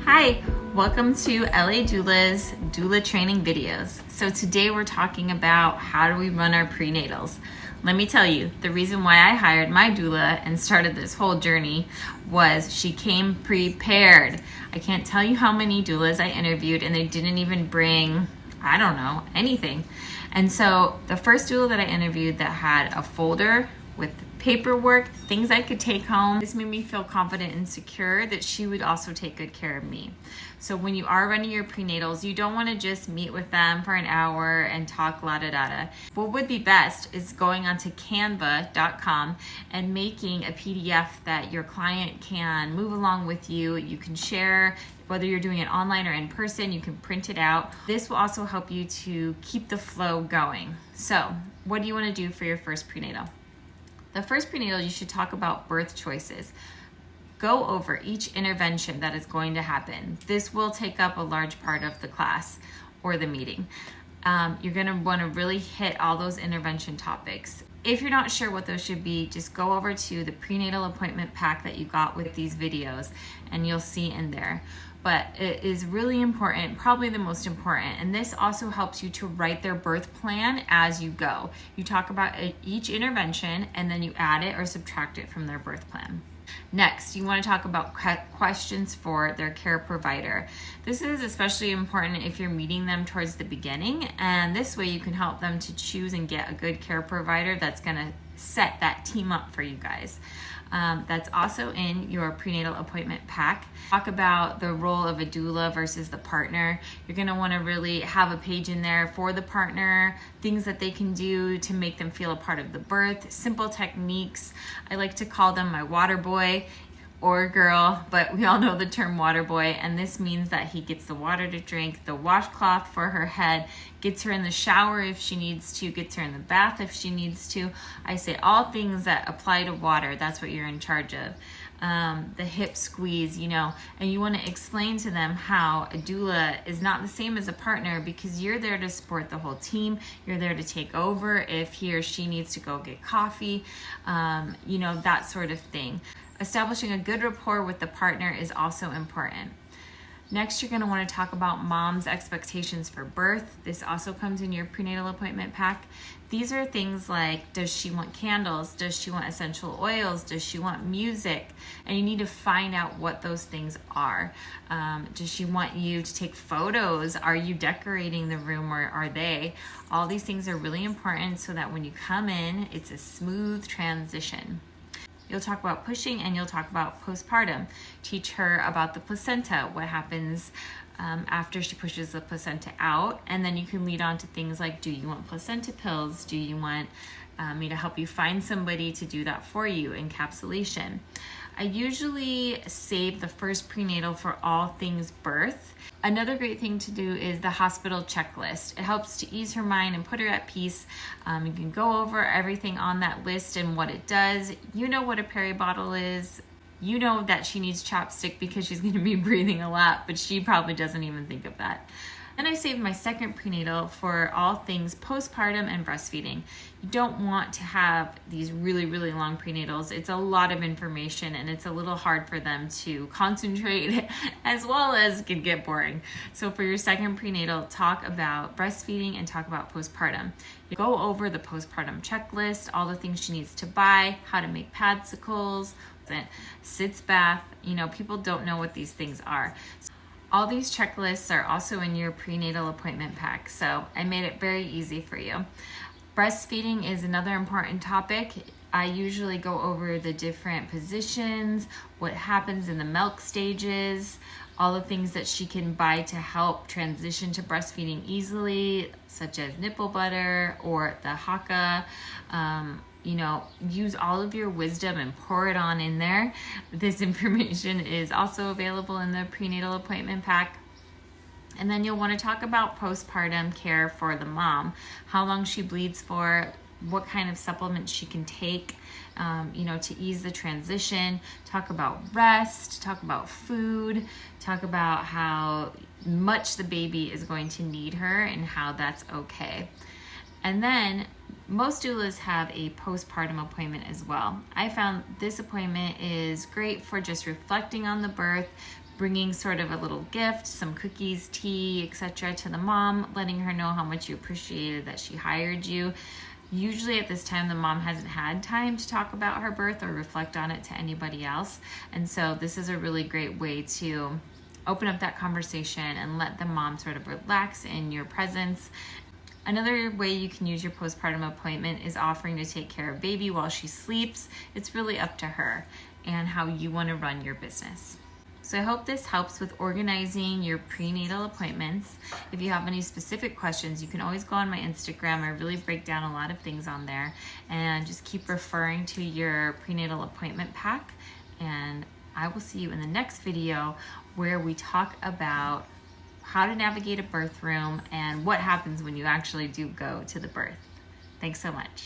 Hi, welcome to LA Doula's Doula training videos. So today we're talking about how do we run our prenatals. Let me tell you, the reason why I hired my doula and started this whole journey was she came prepared. I can't tell you how many doulas I interviewed and they didn't even bring, I don't know, anything. And so the first doula that I interviewed that had a folder with paperwork, things I could take home. This made me feel confident and secure that she would also take good care of me. So when you are running your prenatals, you don't want to just meet with them for an hour and talk la-da-da-da. What would be best is going onto canva.com and making a PDF that your client can move along with you. You can share, whether you're doing it online or in person, you can print it out. This will also help you to keep the flow going. So what do you want to do for your first prenatal? The first prenatal, you should talk about birth choices. Go over each intervention that is going to happen. This will take up a large part of the class or the meeting. You're going to want to really hit all those intervention topics. If you're not sure what those should be, just go over to the prenatal appointment pack that you got with these videos and you'll see in there. But it is really important, probably the most important, and this also helps you to write their birth plan as you go. You talk about each intervention and then you add it or subtract it from their birth plan. Next, you want to talk about questions for their care provider. This is especially important if you're meeting them towards the beginning, and this way you can help them to choose and get a good care provider that's going to set that team up for you guys. That's also in your prenatal appointment pack. Talk about the role of a doula versus the partner. You're going to want to really have a page in there for the partner, things that they can do to make them feel a part of the birth, simple techniques. I like to call them my water boy or girl, but we all know the term water boy, and this means that he gets the water to drink, the washcloth for her head, gets her in the shower if she needs to, gets her in the bath if she needs to. I say all things that apply to water, that's what you're in charge of. The hip squeeze, and you want to explain to them how a doula is not the same as a partner because you're there to support the whole team. You're there to take over if he or she needs to go get coffee, that sort of thing. Establishing a good rapport with the partner is also important. Next, you're going to want to talk about mom's expectations for birth. This also comes in your prenatal appointment pack. These are things like, does she want candles? Does she want essential oils? Does she want music? And you need to find out what those things are. Does she want you to take photos? Are you decorating the room or are they? All these things are really important so that when you come in, it's a smooth transition. You'll talk about pushing and you'll talk about postpartum. Teach her about the placenta, what happens after she pushes the placenta out. And then you can lead on to things like, do you want placenta pills? Do you want me to help you find somebody to do that for you, encapsulation? I usually save the first prenatal for all things birth. Another great thing to do is the hospital checklist. It helps to ease her mind and put her at peace. You can go over everything on that list and what it does. You know what a peri bottle is. You know that she needs chapstick because she's going to be breathing a lot, but she probably doesn't even think of that. And I saved my second prenatal for all things postpartum and breastfeeding. You don't want to have these really, really long prenatals. It's a lot of information and it's a little hard for them to concentrate as well as can get boring. So for your second prenatal, talk about breastfeeding and talk about postpartum. You go over the postpartum checklist, all the things she needs to buy, how to make padsicles, sitz bath. People don't know what these things are. All these checklists are also in your prenatal appointment pack, so I made it very easy for you. Breastfeeding is another important topic. I usually go over the different positions, what happens in the milk stages, all the things that she can buy to help transition to breastfeeding easily, such as nipple butter or the haka. Use all of your wisdom and pour it on in there. This information is also available in the prenatal appointment pack. And then you'll want to talk about postpartum care for the mom, how long she bleeds for, what kind of supplements she can take, to ease the transition. Talk about rest, talk about food, talk about how much the baby is going to need her and how that's okay. And then most doulas have a postpartum appointment as well. I found this appointment is great for just reflecting on the birth, bringing sort of a little gift, some cookies, tea, etc. to the mom, letting her know how much you appreciated that she hired you. Usually at this time, the mom hasn't had time to talk about her birth or reflect on it to anybody else. And so this is a really great way to open up that conversation and let the mom sort of relax in your presence. Another way you can use your postpartum appointment is offering to take care of baby while she sleeps. It's really up to her and how you want to run your business. So I hope this helps with organizing your prenatal appointments. If you have any specific questions, you can always go on my Instagram. I really break down a lot of things on there, and just keep referring to your prenatal appointment pack. And I will see you in the next video where we talk about how to navigate a birth room and what happens when you actually do go to the birth. Thanks so much.